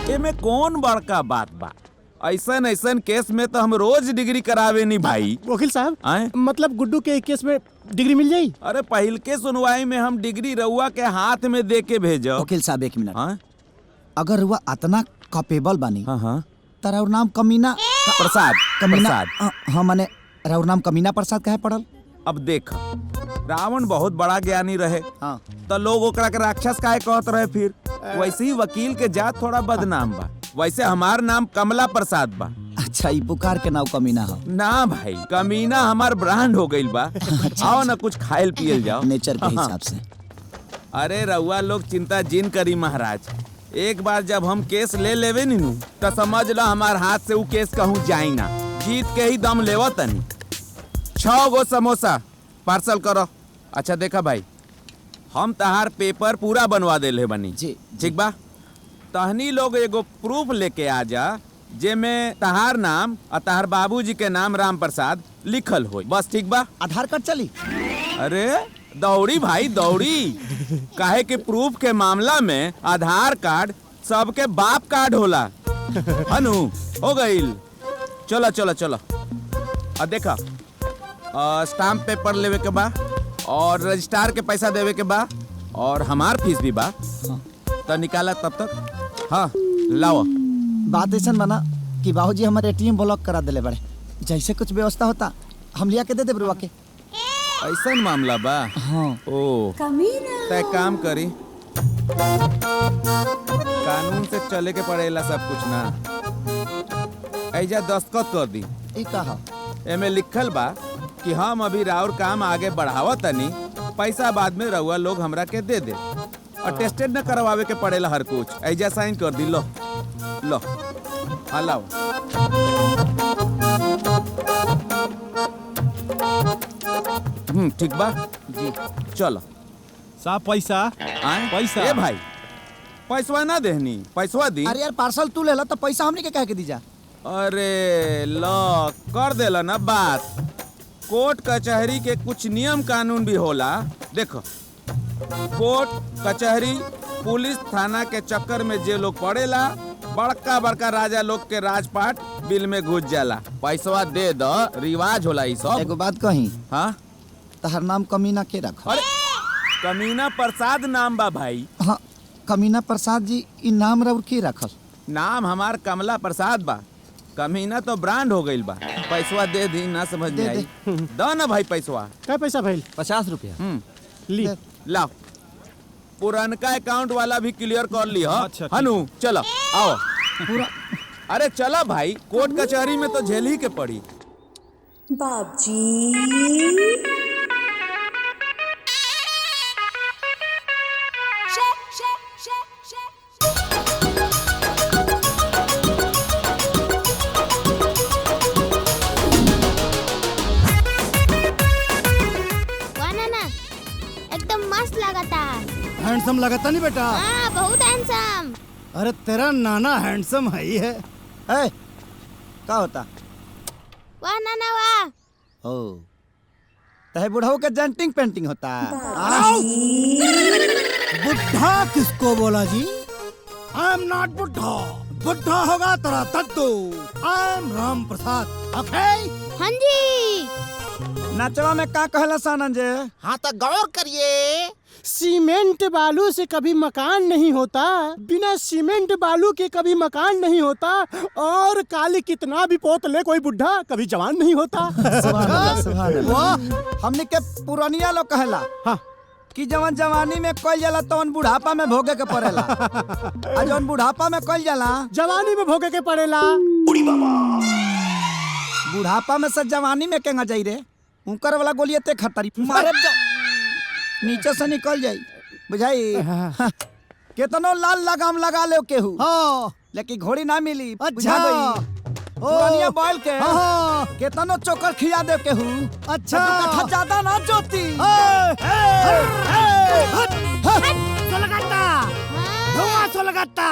एमे कौन बड़का बात बा? ऐसन ऐसन केस में तो हम रोज डिग्री करावे नहीं भाई। वकील साहब मतलब गुड्डू के केस में डिग्री मिल जाई? अरे पहल के सुनवाई में हम डिग्री रउआ के हाथ में दे के भेजो। वकील साहब 1 मिनट। अगर हुआ अतना कैपेबल बानी तारा और नाम कमीना प्रसाद कमीना हाँ माने राउर नाम कमीना प्रसाद काहे पड़ल? अब देख रावण बहुत बड़ा ज्ञानी रहे तो लोग ओकरा के राक्षस काहे कहत रहे। फिर वैसे ही वकील के जात थोड़ा बदनाम बा। वैसे हमार नाम कमला प्रसाद बा। अच्छा ई पुकार के नाम कमीना हो ना भाई, कमीना हमार ब्रांड हो गइल बा। आओ ना कुछ खाइल पियल जाओ नेचर के हिसाब से। अरे रउआ लोग चिंता जिन करी महाराज। एक बार जब हम केस ले लेवे नीनू तो समझ लो हमार हाथ से वो केस कहूँ जाई ना। जीत के ही दम लेवा तनी। 6 गो समोसा पार्सल करो। अच्छा देखा भाई, हम तहार पेपर पूरा बनवा दे ले बनी जी ठीक बा। तहनी लोग एगो प्रूफ लेके आ जा जेमे तहार नाम और तहार बाबूजी के नाम राम प्रसाद लिखल हो। बस ठीक बा। आधार कार्ड चली? अरे दौड़ी भाई दौड़ी। काहे के प्रूफ के मामला में आधार कार्ड सबके बाप कार्ड होला। हनु हो गईल। चलो चलो चलो। और देखा स्टाम्प पेपर लेवे के बा और रजिस्ट्रार के पैसा देवे के बा और हमार फीस भी बा। तो निकाला तब तक। हाँ लाओ। बात ऐसा बना कि बाबूजी हमारे एटीएम ब्लॉक करा दिले बड़े। जैसे कुछ व्यवस्था होता हम लिया के दे देब रुआ के। ऐसा मामला बा? हाँ। ओ तय काम करी, कानून से चले के पड़ेला सब कुछ ना। ऐजा दस्तखत कर दी। कहा एमे लिखल बा कि हम अभी राउर काम आगे बढ़ावा तनी, पैसा बाद में रउआ लोग हमरा के दे दे और टेस्टेड न करवावे के पड़ेला हर कुछ। ऐजा साइन कर दी। लो लो हाँ लाओ। ठीक बा जी। चलो साहब पैसा पैसा। ए भाई पैसवा ना देहनी, पैसवा दी। अरे यार पार्सल तू लेला तो पैसा हमने के कह के दीजा। अरे लो कर देला ना बात। कोर्ट कचहरी के कुछ नियम कानून भी होला। देखो कोर्ट कचहरी पुलिस थाना के चक्कर में जे लोग पड़ेला बड़का बड़का राजा लोग के राजपाट बिल में घुस जाला। पैसवा दे दो, रिवाज होला ई सब। एगो बात कही। हाँ तहर नाम कमीना के रखा? अरे कमीना प्रसाद नाम बा भाई। हाँ कमीना प्रसाद जी ई नाम रउर के रखल? नाम हमार कमला प्रसाद बा। कमीना तो ब्रांड हो गईल बा। पैसवा दे दी ना समझ में आई। दो ना भाई पैसवा। क्या पैसा भाई? 50 रुपया। ली लाओ। पुरानका अकाउंट वाला भी क्लियर कर ली। अच्छा, हनु चलो आओ। पूरा अरे चला भाई, कोर्ट कचहरी में तो झेल ही के पड़ी। बाबजी एकदम मस्त लगाता। हैंडसम लगाता नहीं बेटा? हाँ बहुत हैंडसम। अरे तेरा नाना हैंडसम है ही है। क्या होता? वाह नाना वाह। ओ तहे बुढ़ाओ के जेंटिंग पेंटिंग होता। बुढ़ा किसको बोला जी? आई एम नॉट बुढ़ा। बुढ़ा होगा तेरा दद्दू। I am Ram Prasad. ओके? हाँ जी। नाचवा में का कहला सानंद जे? हाँ तो गौर करिए। सीमेंट बालू से कभी मकान नहीं होता, बिना सीमेंट बालू के कभी मकान नहीं होता, और काली कितना भी पोत ले कोई बुढ़ा कभी जवान नहीं होता। वाह हमने के पुरानिया लोग कहला हाँ कि जवन जवानी में कइल जाला तवन बुढ़ापा में भोगे के पड़ेला। आ जवन बुढ़ापा में कइल जाला जवानी में भोगे के पड़ेला। बुढ़ापा में से जवानी में केंगा जाई रे? उनकर वाला गोलियां ते खतरी मारे नीचे से निकल जाई बुझाई। केतनो लाल लगाम लगा ले केहू लेकिन घोड़ी ना मिली। अच्छा पुरानिया बैल के केतनो चोकर खिया दे केहू। अच्छा कथा ज्यादा ना जोती। सोलगट्टा धुआं सोलगट्टा।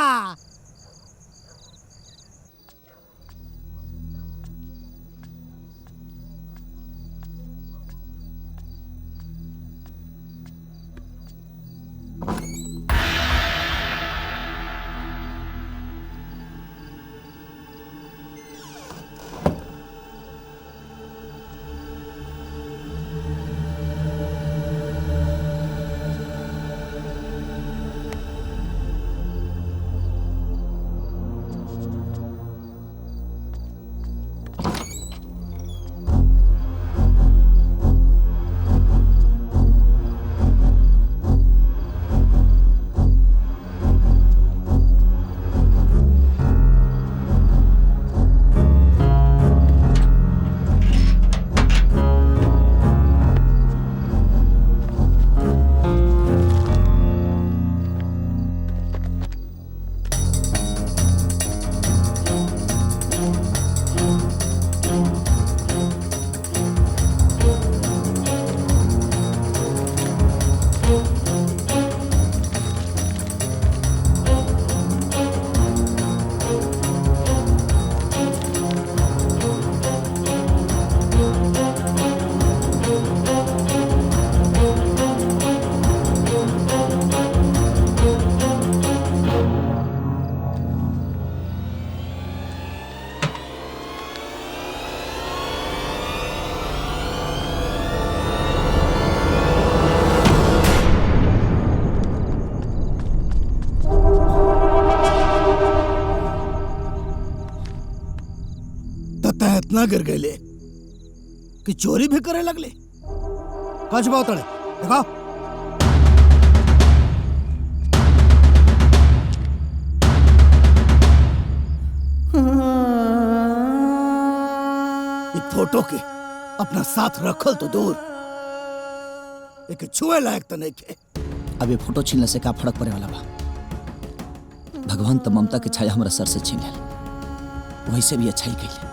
इतना गिर गए कि चोरी भी करे लगले। कछ बहुत तड़े दिखाओ। ये फोटो के अपना साथ रखल तो दूर, एक छुए लायक तो नहीं थे। अब ये फोटो छीनने से का फर्क पड़े वाला बा? भगवान तो ममता के छाया हमारा सर से छीन ले, वैसे भी अच्छा ही कैले,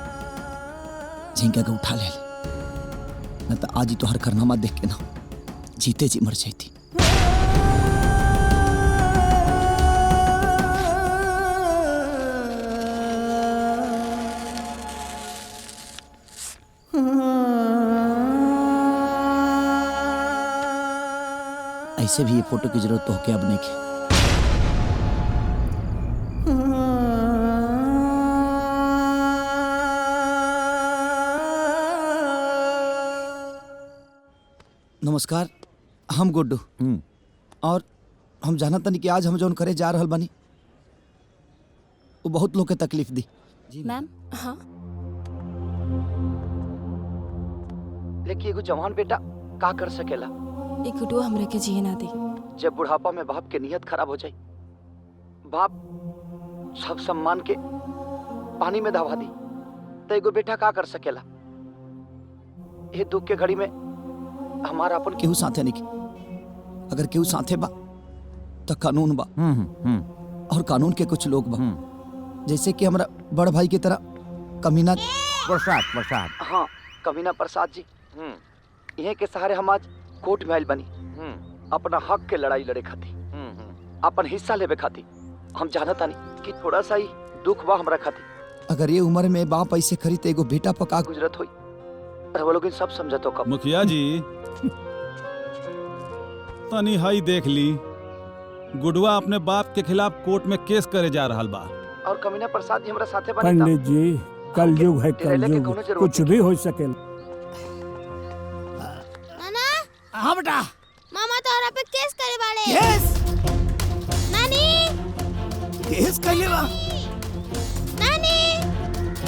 झिंका के उठा ले, न तो आज ही तो हर करनामा देख के ना जीते जी मर जाती। ऐसे भी ये फोटो की जरूरत तो होके अब नहीं की। नमस्कार, हम गुड्डू और हम जानता नहीं कि आज हम जौन करे जा रहल बानी वो बहुत लोग के तकलीफ दी। मैम हाँ लेकिन एगो जवान बेटा का कर सकेला? एक गुडुआ हमरे के जिए ना दी। जब बुढ़ापा में बाप के नियत खराब हो जाए, बाप सब सम्मान के पानी में दबा दी, तो एगो बेटा का कर सकेला? ये दुख के घड़ी में हमारा अपन केहू साथे नहीं की। अगर केहू साथे बा तो कानून बा, और कानून के कुछ लोग बा जैसे कि हमारा बड़ भाई की तरह कमीना प्रसाद। हाँ, कमीना प्रसाद जी। इहे के सहारे हम आज कोर्ट में आइल बनी, अपना हक के लड़ाई लड़े खाती, अपन हिस्सा लेवे खाती। हम जानता नहीं कि थोड़ा सा ही दुख बा हमरा खाती। अगर ये उम्र में बाप ऐसे करी तो एगो बेटा पका गुजरत होई, और वो लोग इन सब समझतो कब। मुखिया जी तनी हाई देख ली, गुडुआ अपने बाप के खिलाफ कोर्ट में केस करे जा रहा बा। और कमीना प्रसाद जी हमरा साथे बनी। पंडित जी, कलयुग है, कलयुग, कुछ भी हो सके। हाँ बेटा। मामा तोहरा पे केस करे बाड़े। केस? नानी केस कैले बा? नानी,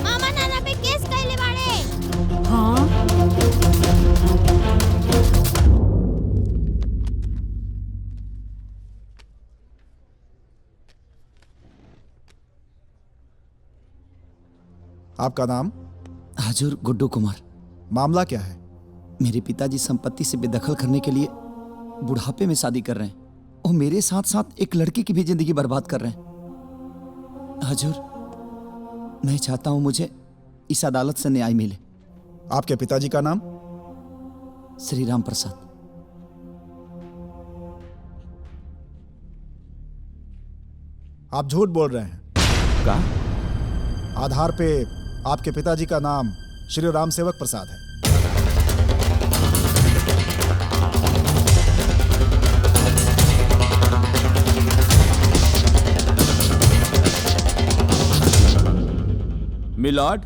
मामा नाना पे केस करे बाड़े। हाँ आपका नाम? हजूर गुड्डू कुमार। मामला क्या है? मेरे पिताजी संपत्ति से बेदखल करने के लिए बुढ़ापे में शादी कर रहे हैं और मेरे साथ साथ एक लड़की की भी जिंदगी बर्बाद कर रहे हैं। हजूर, मैं चाहता हूं मुझे इस अदालत से न्याय मिले। आपके पिताजी का नाम? श्री राम प्रसाद। आप झूठ बोल रहे हैं। का? आधार पे आपके पिताजी का नाम श्री राम सेवक प्रसाद है। मिलॉर्ड,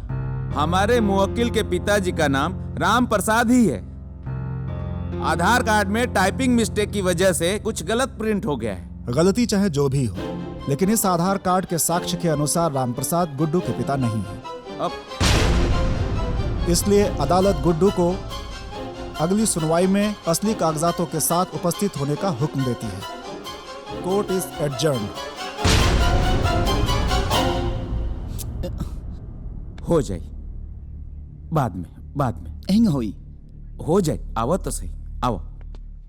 हमारे मुवक्किल के पिताजी का नाम राम प्रसाद ही है। आधार कार्ड में टाइपिंग मिस्टेक की वजह से कुछ गलत प्रिंट हो गया है। गलती चाहे जो भी हो, लेकिन इस आधार कार्ड के साक्ष्य के अनुसार राम प्रसाद गुड्डू के पिता नहीं है। अब इसलिए अदालत गुड्डू को अगली सुनवाई में असली कागजातों के साथ उपस्थित होने का हुक्म देती है। Court is adjourned. हो जाए बाद में एंग होई हो जाए। आवो तो सही, आओ।